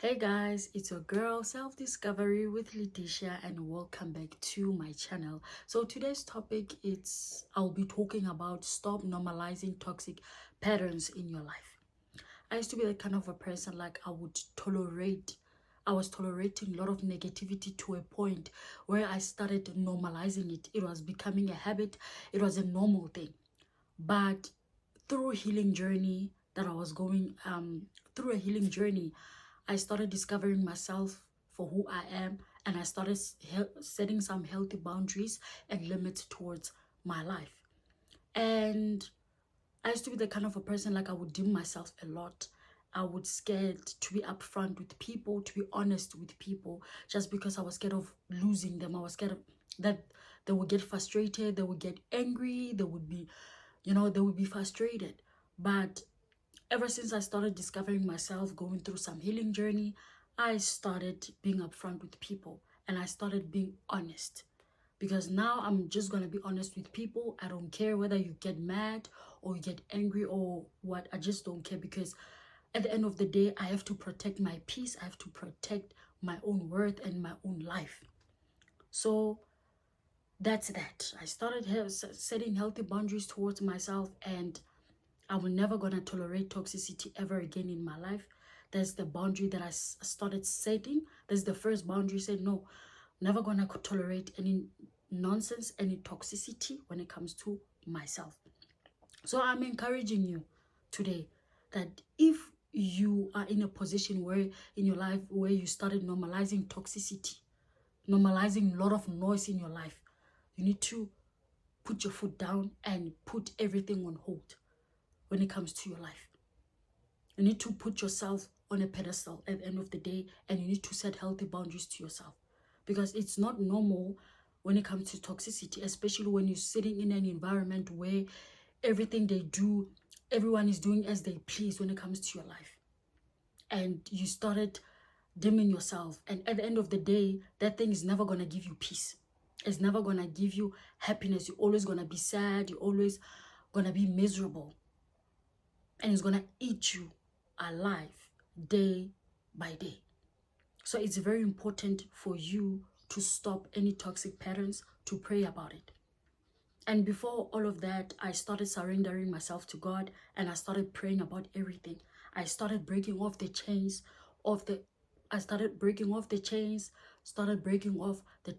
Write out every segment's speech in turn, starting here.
Hey guys, it's your girl Self Discovery with Letitia and welcome back to my channel. So today's topic is I'll be talking about stop normalizing toxic patterns in your life. I used to be the kind of a person like I was tolerating a lot of negativity to a point where I started normalizing it. It was becoming a habit. It was a normal thing. But through healing journey that I was going through a healing journey, I started discovering myself for who I am, and I started setting some healthy boundaries and limits towards my life. And I used to be the kind of a person like I would dim myself a lot. I would scared to be upfront with people, to be honest with people, just because I was scared of losing them. I was scared of that they would get frustrated, they would get angry, they would be, they would be frustrated. But ever since I started discovering myself, going through some healing journey, I started being upfront with people and I started being honest. Because now I'm just going to be honest with people. I don't care whether you get mad or you get angry or what. I just don't care, because at the end of the day, I have to protect my peace. I have to protect my own worth and my own life. So that's that. I started setting healthy boundaries towards myself, and I will never gonna tolerate toxicity ever again in my life. That's the boundary that I started setting. That's the first boundary. Said no, never gonna tolerate any nonsense, any toxicity when it comes to myself. So I'm encouraging you today that if you are in a position where in your life where you started normalizing toxicity, normalizing a lot of noise in your life, you need to put your foot down and put everything on hold when it comes to your life. You need to put yourself on a pedestal at the end of the day, and you need to set healthy boundaries to yourself, because it's not normal when it comes to toxicity, especially when you're sitting in an environment where everything they do, everyone is doing as they please when it comes to your life. And you started dimming yourself, and at the end of the day, that thing is never going to give you peace. It's never going to give you happiness. You're always going to be sad. You're always going to be miserable. And it's going to eat you alive day by day. So it's very important for you to stop any toxic patterns, to pray about it. And before all of that, I started surrendering myself to God, and I started praying about everything. I started breaking off the chains of the started breaking off the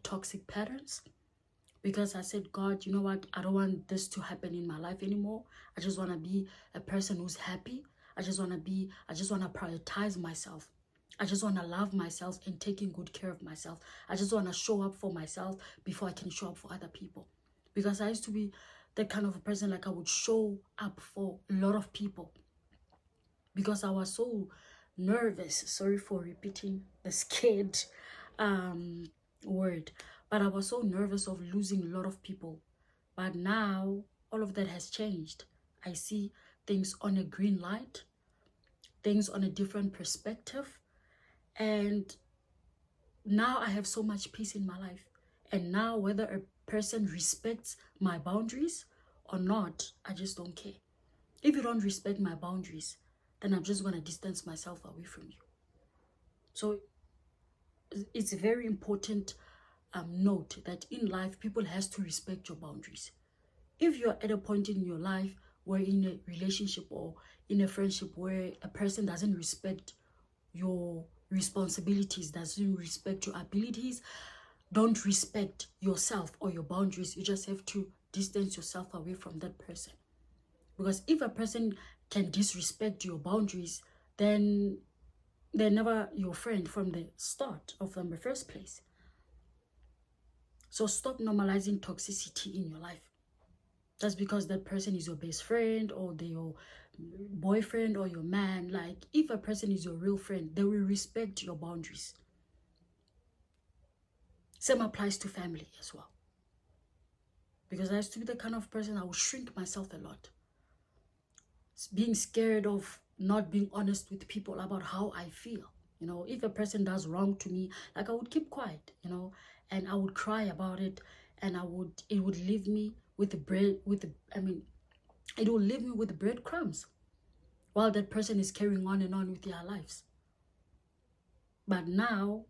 toxic patterns, because I said, God, you know what? I don't want this to happen in my life anymore. I just want to be a person who's happy. I just want to prioritize myself. I just want to love myself and taking good care of myself. I just want to show up for myself before I can show up for other people. Because I used to be the kind of a person like I would show up for a lot of people, because I was so nervous. Sorry for repeating the scared word, but I was so nervous of losing a lot of people. But now all of that has changed. I see things on a green light, things on a different perspective, and now I have so much peace in my life. And now whether a person respects my boundaries or not, I just don't care. If you don't respect my boundaries, then I'm just going to distance myself away from you. So it's a very important note that in life, people has to respect your boundaries. If you're at a point in your life where in a relationship or in a friendship where a person doesn't respect your responsibilities, doesn't respect your abilities, don't respect yourself or your boundaries, you just have to distance yourself away from that person. Because if a person can disrespect your boundaries, then they're never your friend from the start or from the first place. So stop normalizing toxicity in your life. That's because that person is your best friend or your boyfriend or your man. Like, if a person is your real friend, they will respect your boundaries. Same applies to family as well. Because I used to be the kind of person I would shrink myself a lot. Being scared of not being honest with people about how I feel. You know, if a person does wrong to me, like, I would keep quiet, and I would cry about it, and it would leave me with it will leave me with breadcrumbs while that person is carrying on and on with their lives. But now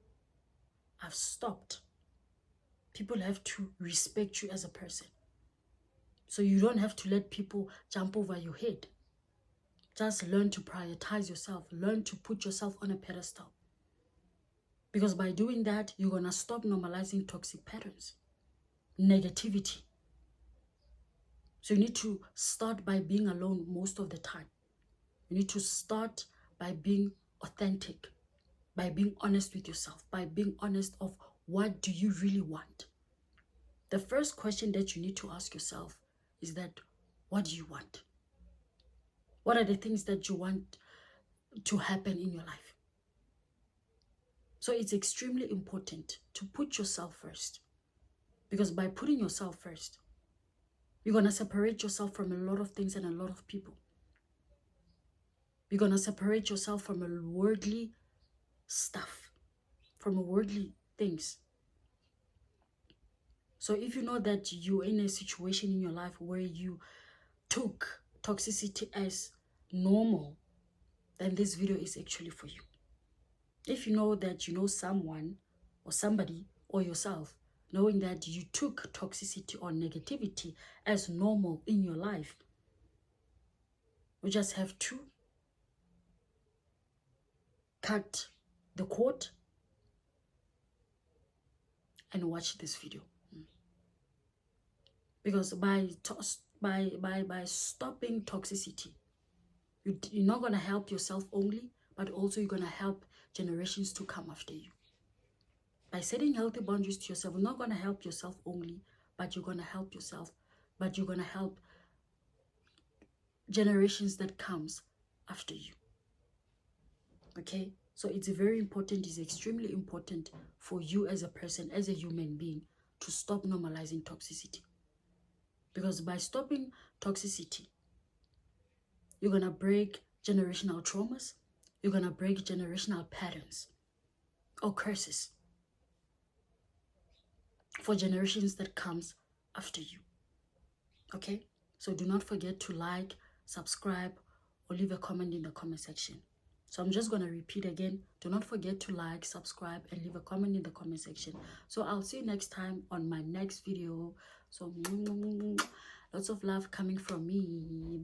I've stopped. People have to respect you as a person. So you don't have to let people jump over your head. Just learn to prioritize yourself. Learn to put yourself on a pedestal. Because by doing that, you're going to stop normalizing toxic patterns, negativity. So you need to start by being alone most of the time. You need to start by being authentic, by being honest with yourself, by being honest of what do you really want. The first question that you need to ask yourself is that, what do you want? What are the things that you want to happen in your life? So it's extremely important to put yourself first, because by putting yourself first, you're going to separate yourself from a lot of things and a lot of people. You're going to separate yourself from a worldly stuff, from worldly things. So if you know that you're in a situation in your life where you took toxicity as normal, then this video is actually for you. If you know that you know someone or somebody or yourself, knowing that you took toxicity or negativity as normal in your life, you just have to cut the cord and watch this video. Because by stopping toxicity, you're not going to help yourself only, but also you're going to help generations to come after you. By setting healthy boundaries to yourself, you're not going to help yourself only, but you're going to help yourself, but you're going to help generations that comes after you. Okay? So it's very important, it's extremely important for you as a person, as a human being, to stop normalizing toxicity. Because by stopping toxicity, you're going to break generational traumas, you're going to break generational patterns or curses for generations that comes after you. Okay? So do not forget to like, subscribe, or leave a comment in the comment section. So I'm just going to repeat again. Do not forget to like, subscribe, and leave a comment in the comment section. So I'll see you next time on my next video. So lots of love coming from me.